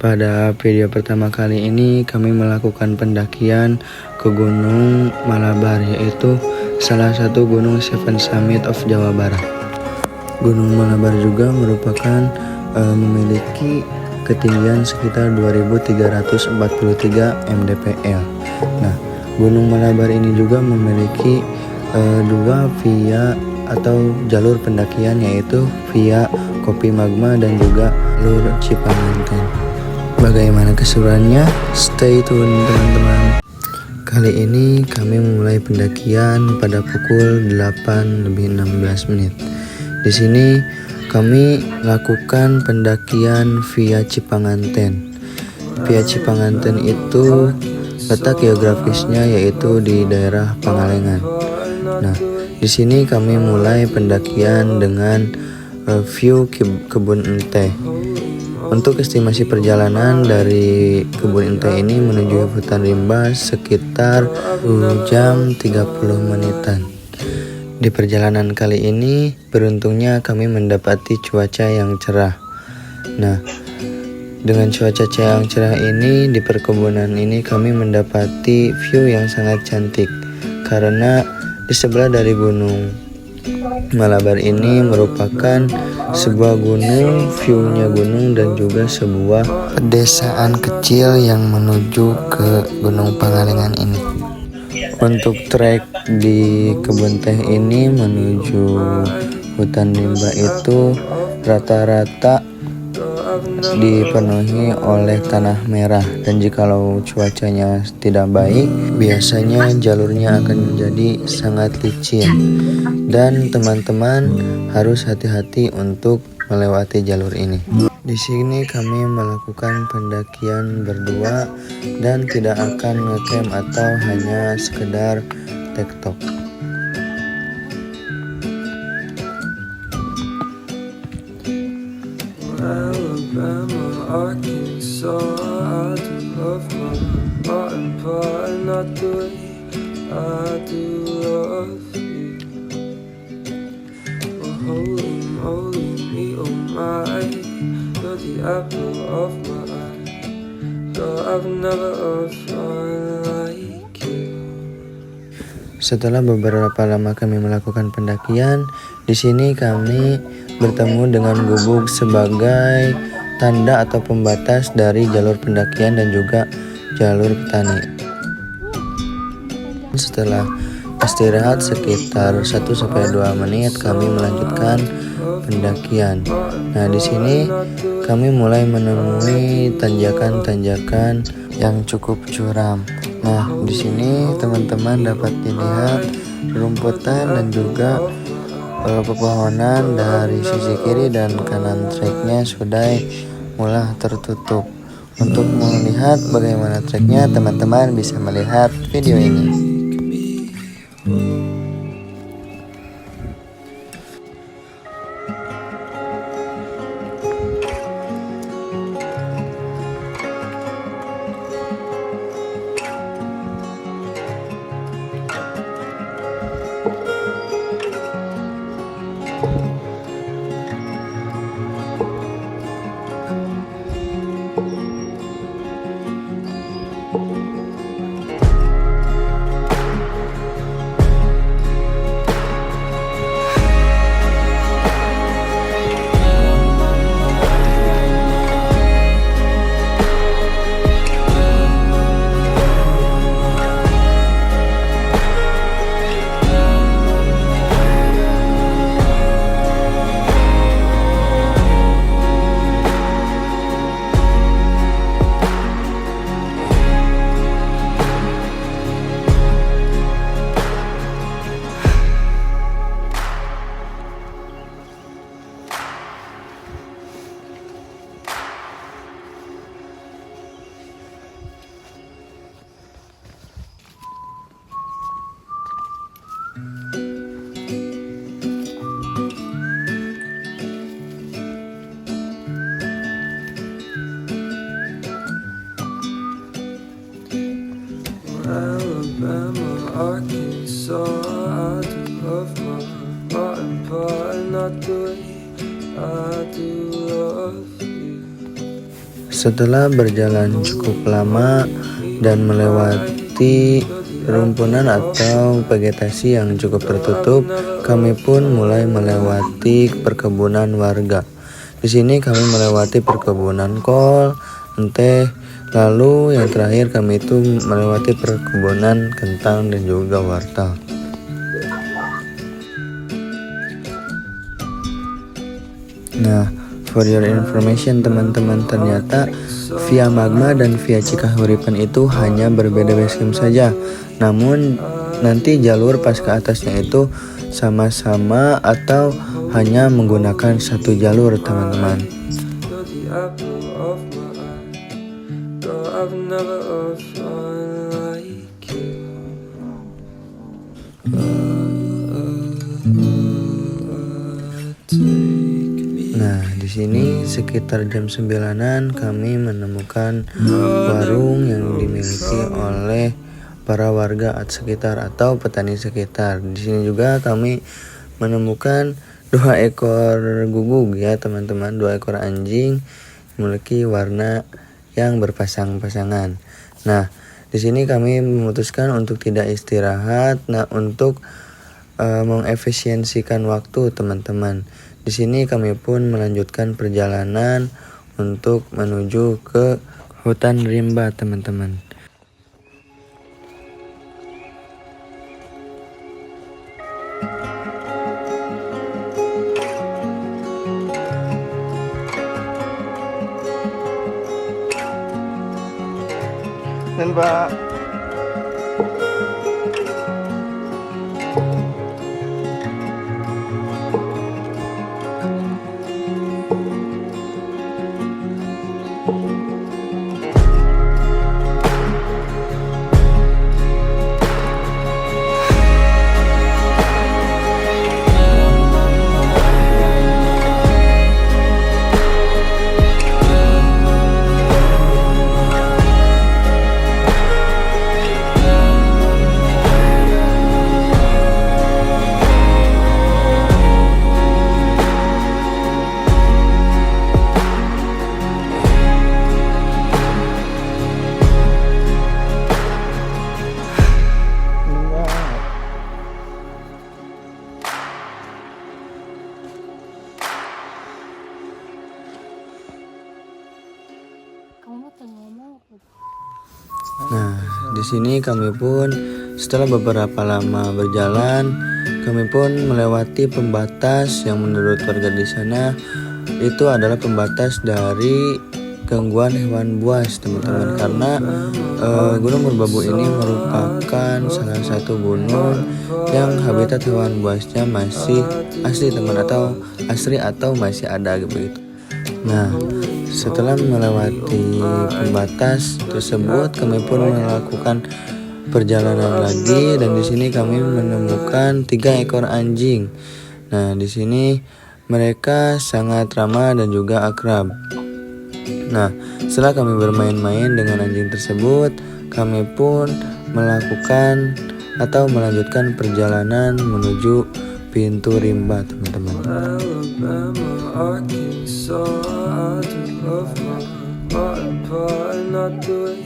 Pada video pertama kali ini kami melakukan pendakian ke Gunung Malabar, yaitu salah satu gunung Seven Summit of Jawa Barat. Gunung Malabar juga merupakan memiliki ketinggian sekitar 2343 mdpl. Nah, Gunung Malabar ini juga memiliki dua via atau jalur pendakian, yaitu via Kopi Magma dan juga jalur Cipanganten. Bagaimana keseruannya? Stay tune teman-teman. Kali ini kami memulai pendakian pada pukul 8:16. Di sini kami lakukan pendakian via Cipanganten. Via Cipanganten itu letak geografisnya yaitu di daerah Pangalengan. Nah, di sini kami mulai pendakian dengan view kebun ente. Untuk estimasi perjalanan dari kebun ente ini menuju hutan rimba sekitar 2 jam 30 menitan. Di perjalanan kali ini beruntungnya kami mendapati cuaca yang cerah. Nah, dengan cuaca yang cerah ini di perkebunan ini kami mendapati view yang sangat cantik, karena di sebelah dari Gunung Malabar ini merupakan sebuah gunung, view-nya gunung dan juga sebuah pedesaan kecil yang menuju ke Gunung Pangalengan ini. Untuk trek di kebun teh ini menuju hutan rimba itu rata-rata dipenuhi oleh tanah merah, dan jikalau cuacanya tidak baik biasanya jalurnya akan menjadi sangat licin dan teman-teman harus hati-hati untuk melewati jalur ini. Di sini kami melakukan pendakian berdua dan tidak akan ngecamp atau hanya sekedar tektok. Alabama, Arkansas, I do love my rotten pot, not the way I do love you. Oh, holy moly, me, oh my, you're the apple of my eye. Girl, I've never found like you. Setelah beberapa lama kami melakukan pendakian, di sini kami bertemu dengan gubuk sebagai tanda atau pembatas dari jalur pendakian dan juga jalur petani. Setelah istirahat sekitar 1-2 menit, kami melanjutkan pendakian. Nah, di sini kami mulai menemui tanjakan-tanjakan yang cukup curam. Nah, di sini teman-teman dapat dilihat rumputan dan juga pepohonan dari sisi kiri dan kanan treknya sudah mulai tertutup. Untuk melihat bagaimana treknya, teman-teman bisa melihat video ini. Alabama, Arkansas, I do love my rotten pot, not the way I do love you. Setelah berjalan cukup lama dan melewati rumpunan atau vegetasi yang cukup tertutup, kami pun mulai melewati perkebunan warga. Di sini kami melewati perkebunan kol, teh, lalu yang terakhir kami itu melewati perkebunan kentang dan juga wortel. Nah, for your information teman-teman, ternyata via Magma dan via Cikahuripan itu hanya berbeda basecamp saja. Namun nanti jalur pas ke atasnya itu sama-sama atau hanya menggunakan satu jalur teman-teman. You're the apple of my eye. Girl, I've never loved someone like you. Take me. Nah, di sini sekitar jam 9-an kami menemukan warung yang dimiliki oleh para warga sekitar atau petani sekitar. Di sini juga kami menemukan 2 ekor guguk ya teman-teman, 2 ekor anjing memiliki warna yang berpasang-pasangan. Nah, di sini kami memutuskan untuk tidak istirahat, untuk mengefisiensikan waktu teman-teman. Di sini kami pun melanjutkan perjalanan untuk menuju ke hutan rimba teman-teman. Dan Pak. Nah, di sini kami pun setelah beberapa lama berjalan, kami pun melewati pembatas yang menurut warga di sana itu adalah pembatas dari gangguan hewan buas, teman-teman. Karena Gunung Merbabu ini merupakan salah satu gunung yang habitat hewan buasnya masih asli, teman, atau asri atau masih ada begitu. Nah, setelah melewati pembatas tersebut, kami pun melakukan perjalanan lagi, dan di sini kami menemukan 3 ekor anjing. Nah, di sini mereka sangat ramah dan juga akrab. Nah, setelah kami bermain-main dengan anjing tersebut, kami pun melakukan atau melanjutkan perjalanan menuju pintu rimba, teman-teman. Alabama, Arkansas, I do love my heart apart, not the way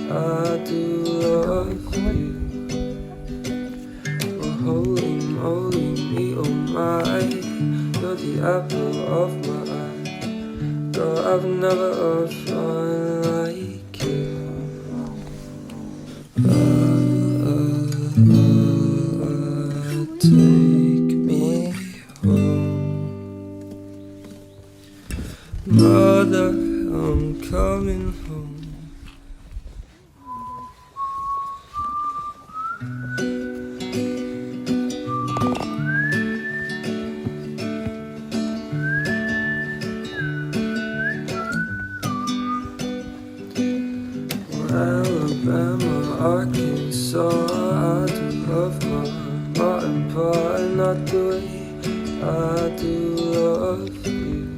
I do love you. Oh, holy moly, me, oh my, you're the apple of my eye. Girl, I've never loved someone like you. Take me home, mother, I'm coming home. Alabama, Arkansas, I do love my heart apart, not the way I do love you.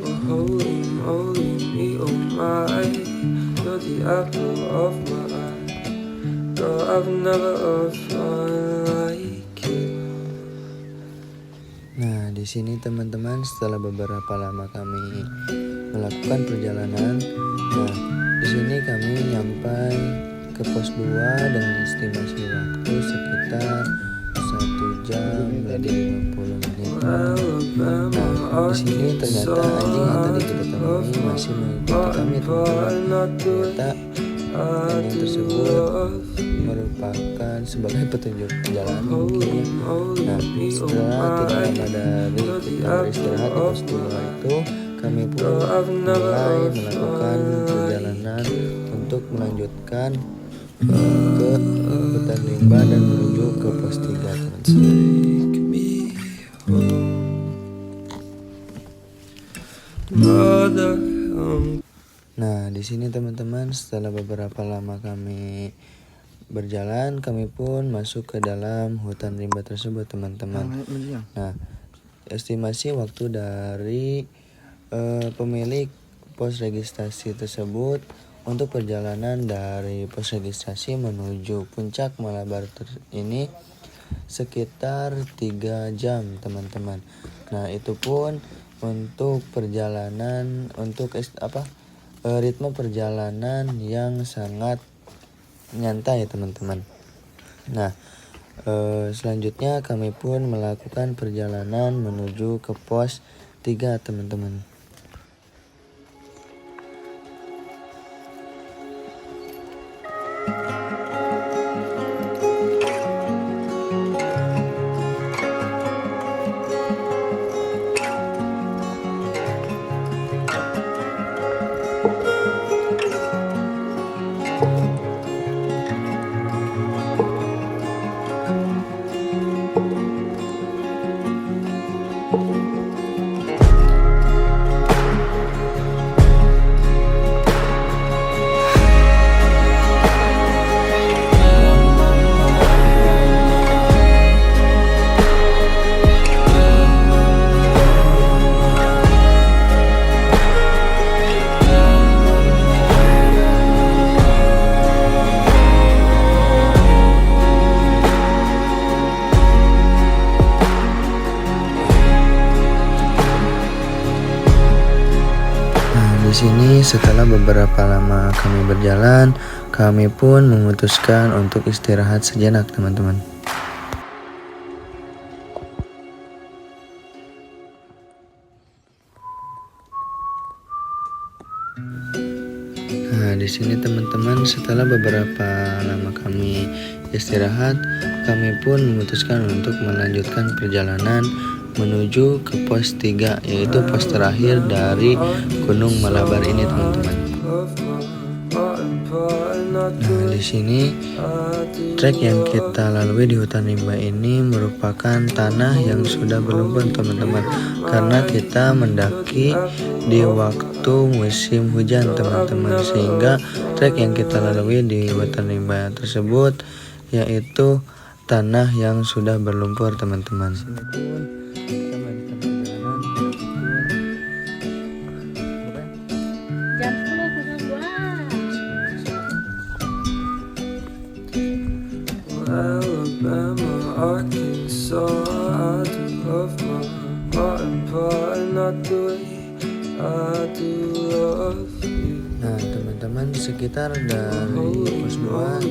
Oh, holy moly, me, oh my, you're the apple of my eye. Girl, I've never loved someone like you. Nah, di sini teman-teman, setelah beberapa lama kami melakukan perjalanan. Nah, di sini kami nyampai ke pos 2 dengan estimasi waktu sekitar 1 jam lebih 50 menit. Nah, di sini ternyata anjing yang tadi kita temui masih mengikuti kami, teman-teman. Ternyata anjing tersebut merupakan sebagai petunjuk jalan mungkin ya. Nah, setelah tidak lama dari kita beristirahat di pos 2 itu, kami pun mulai melakukan perjalanan untuk melanjutkan ke hutan rimba dan menuju ke pos 3, teman-teman. Nah, di sini teman-teman, setelah beberapa lama kami berjalan, kami pun masuk ke dalam hutan rimba tersebut, teman-teman. Nah, estimasi waktu dari pemilik pos registrasi tersebut untuk perjalanan dari pos registrasi menuju puncak Malabar ini sekitar 3 jam, teman-teman. Nah, itu pun untuk perjalanan ritme perjalanan yang sangat nyantai, teman-teman. Nah, selanjutnya kami pun melakukan perjalanan menuju ke pos 3, teman-teman. Di sini setelah beberapa lama kami berjalan, kami pun memutuskan untuk istirahat sejenak, teman-teman. Nah, di sini teman-teman, setelah beberapa lama kami istirahat, kami pun memutuskan untuk melanjutkan perjalanan menuju ke pos 3, yaitu pos terakhir dari Gunung Malabar ini, teman-teman. Nah, di sini trek yang kita lalui di hutan rimba ini merupakan tanah yang sudah berlumpur, teman-teman, karena kita mendaki di waktu musim hujan, teman-teman, sehingga trek yang kita lalui di hutan rimba tersebut yaitu tanah yang sudah berlumpur, teman-teman. Alabama, Arkansas, I do love my mom and not the way I do love you. Nah, teman-teman, sekitar dari pos 2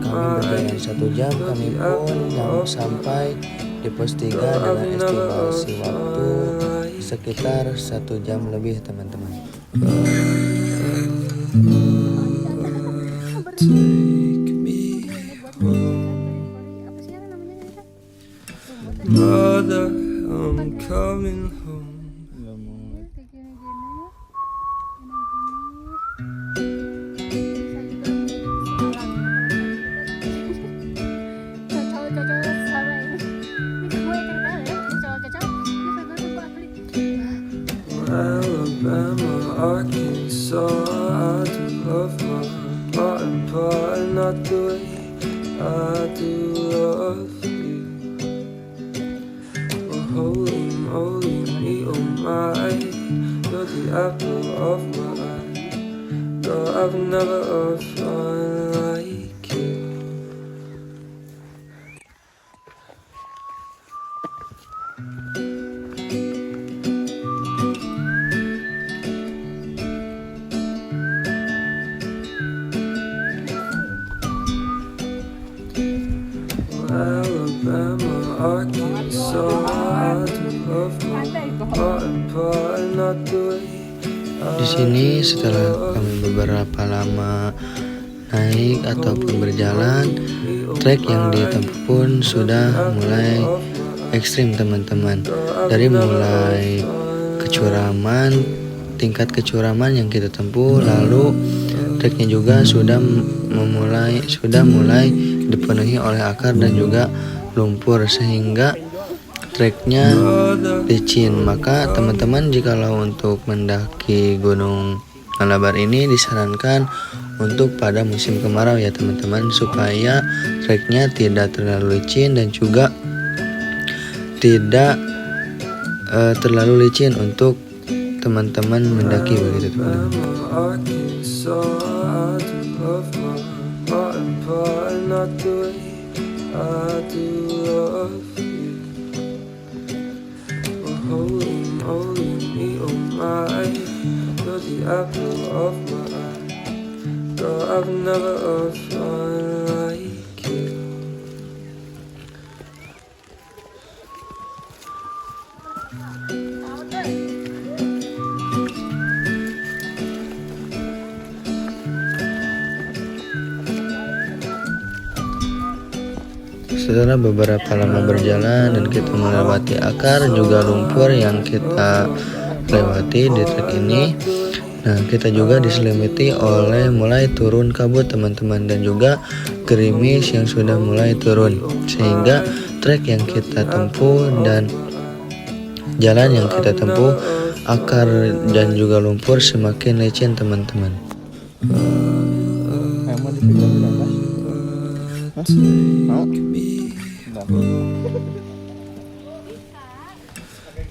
kami berjalan 1 jam, kami pun sampai di pos 3 dengan estimasi waktu sekitar 1 jam lebih, teman-teman. Mother, I'm coming home. Alabama, Arkansas, I do love my mom and not the way I do love you. Holy moly, me, oh my, you're the apple of my eye. Girl, I've never felt like you. Di sini setelah kami beberapa lama naik ataupun berjalan, trek yang ditempuh pun sudah mulai ekstrim teman-teman. Dari mulai tingkat kecuraman yang kita tempuh, lalu treknya juga sudah mulai dipenuhi oleh akar dan juga lumpur sehingga treknya licin. Maka teman-teman, jikalau untuk mendaki Gunung Malabar ini disarankan untuk pada musim kemarau ya teman-teman, supaya treknya tidak terlalu licin dan juga tidak terlalu licin untuk teman-teman mendaki begitu teman-teman. I've never loved one like you. Setelah beberapa lama berjalan dan kita melewati akar juga lumpur yang kita lewati di trek ini, nah kita juga diselimuti oleh mulai turun kabut teman-teman dan juga gerimis yang sudah mulai turun, sehingga trek yang kita tempuh dan jalan yang kita tempuh, akar dan juga lumpur semakin licin teman-teman.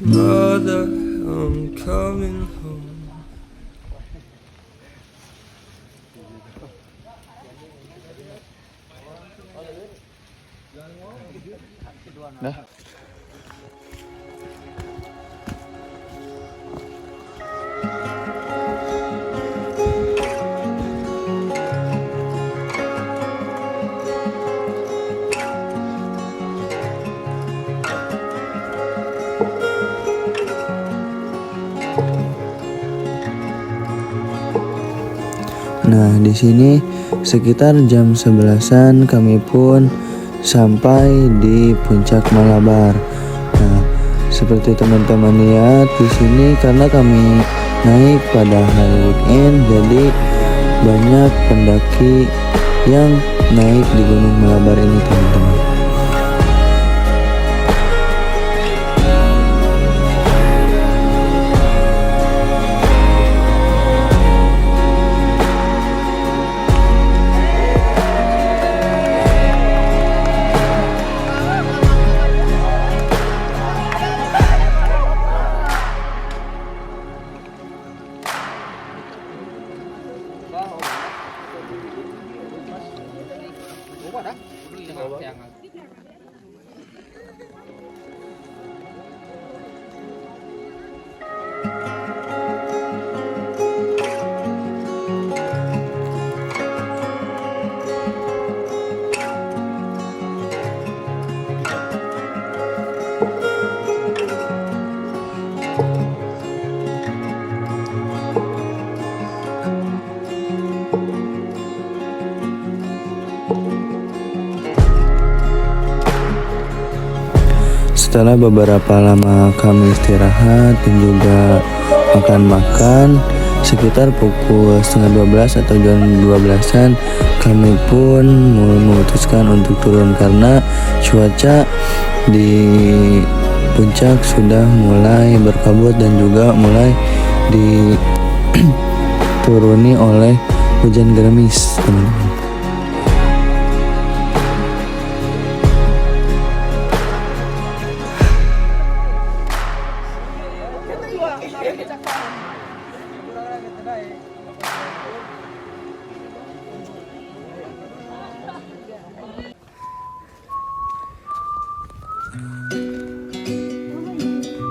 Mother, I'm coming home. Nah, di sini sekitar jam 11-an kami pun sampai di puncak Malabar. Nah, seperti teman-teman lihat di sini, karena kami naik pada hari weekend, jadi banyak pendaki yang naik di Gunung Malabar ini teman-teman. Setelah beberapa lama kami istirahat dan juga makan-makan, sekitar pukul setengah 12 atau jam 12-an, kami pun memutuskan untuk turun karena cuaca di puncak sudah mulai berkabut dan juga mulai dituruni oleh hujan gerimis, teman-teman.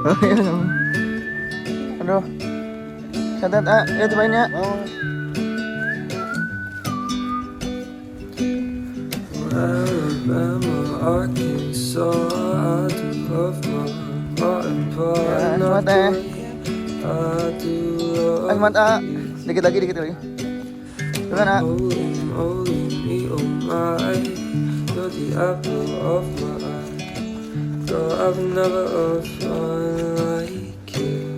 Oh iya dong. Aduh. Catat ya cobain ya. Ahmad dikit lagi. Tuh kan Holding me, oh my. You're the apple of my eye. Girl, I've never felt like you.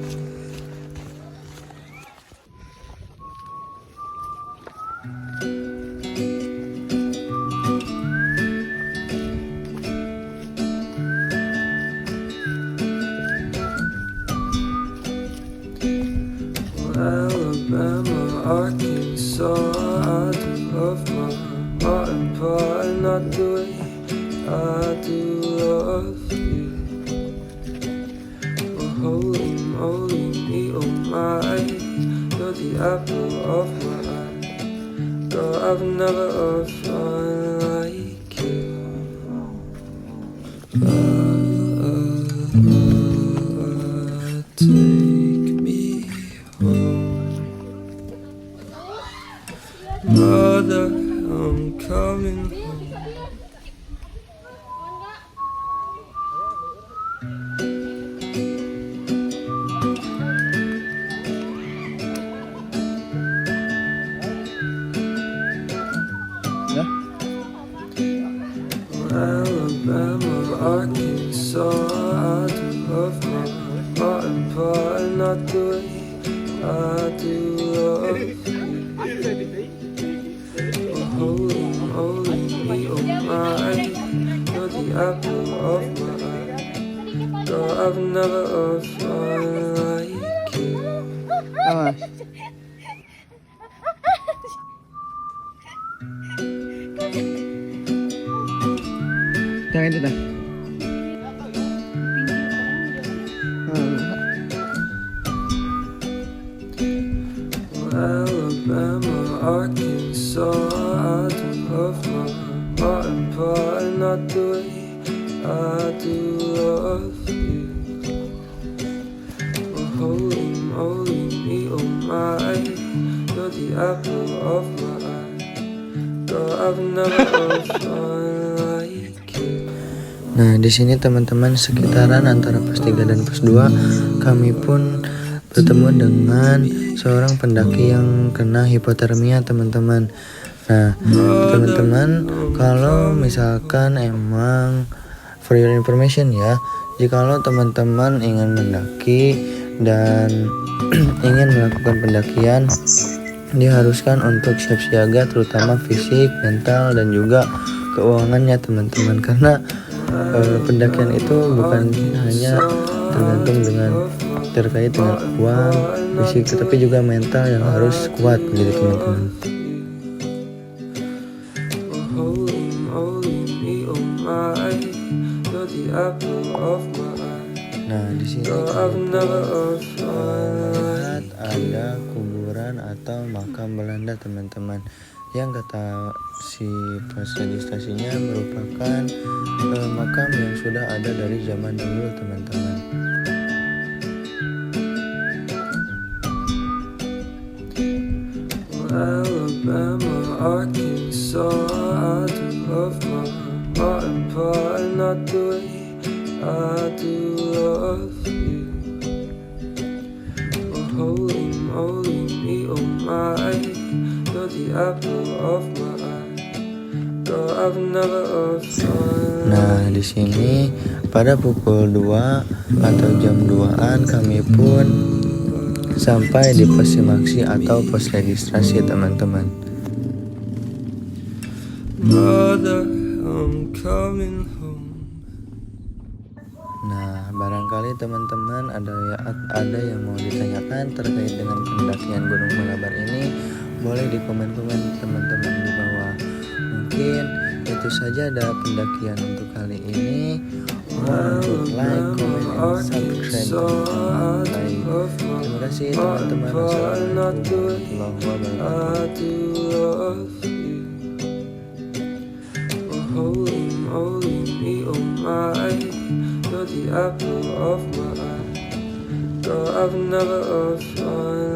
Alabama, Arkansas, I do love my heart and part, not the way I do love you. Holding me, oh my, you're the apple of my eye. Girl, I've never felt like you. Take me home, brother, I'm coming home. ya. Alabama, Arkansas, I do love my heart and part, not the way I do love you. Holding me, oh my, you're the apple of my eye. Girl, I've never felt like you. Awas. Jangan itu dah. Alabama, Arkansas, I do love my heart and part, not the way I do love you. Holding me, oh my, you're the apple of my eye. Girl, I've never felt like you. Nah, di sini teman-teman sekitaran antara pos 3 dan pos 2 kami pun bertemu dengan seorang pendaki yang kena hipotermia, teman-teman. Nah, teman-teman, kalau misalkan emang for your information ya, jikalau teman-teman ingin mendaki dan ingin melakukan pendakian, diharuskan untuk siap siaga terutama fisik, mental, dan juga keuangannya, teman-teman, karena pendakian itu bukan hanya tergantung dengan terkait dengan uang, fisik, tetapi juga mental yang harus kuat gitu, teman-teman. Holding me, oh my, you're the apple of my eye. Nah, di sini Girl, I've never lihat ada kuburan atau makam Belanda, teman-teman, yang kata si pos registrasinya merupakan makam yang sudah ada dari zaman dahulu, teman-teman. Alabama, Arkansas, I do love my heart and part, not the way I do love you. Holding me, oh my, you're the apple of my eye. Girl, I've never felt. Nah, di sini pada pukul 2 atau jam 2-an kami pun sampai di pos simaksi atau pos registrasi, teman-teman. Brother, I'm coming home. Nah, barangkali teman-teman ada yang mau ditanyakan terkait dengan pendakian Gunung Malabar ini, boleh di komen-komen teman-teman di bawah. Mungkin itu saja ada pendakian untuk kali ini. Mohon untuk like, comment, and subscribe, teman-teman. Baik, terima kasih teman-teman. Assalamualaikum warahmatullahi wabarakatuh. Holding me, oh my, you're the apple of my eye. Girl, I've never felt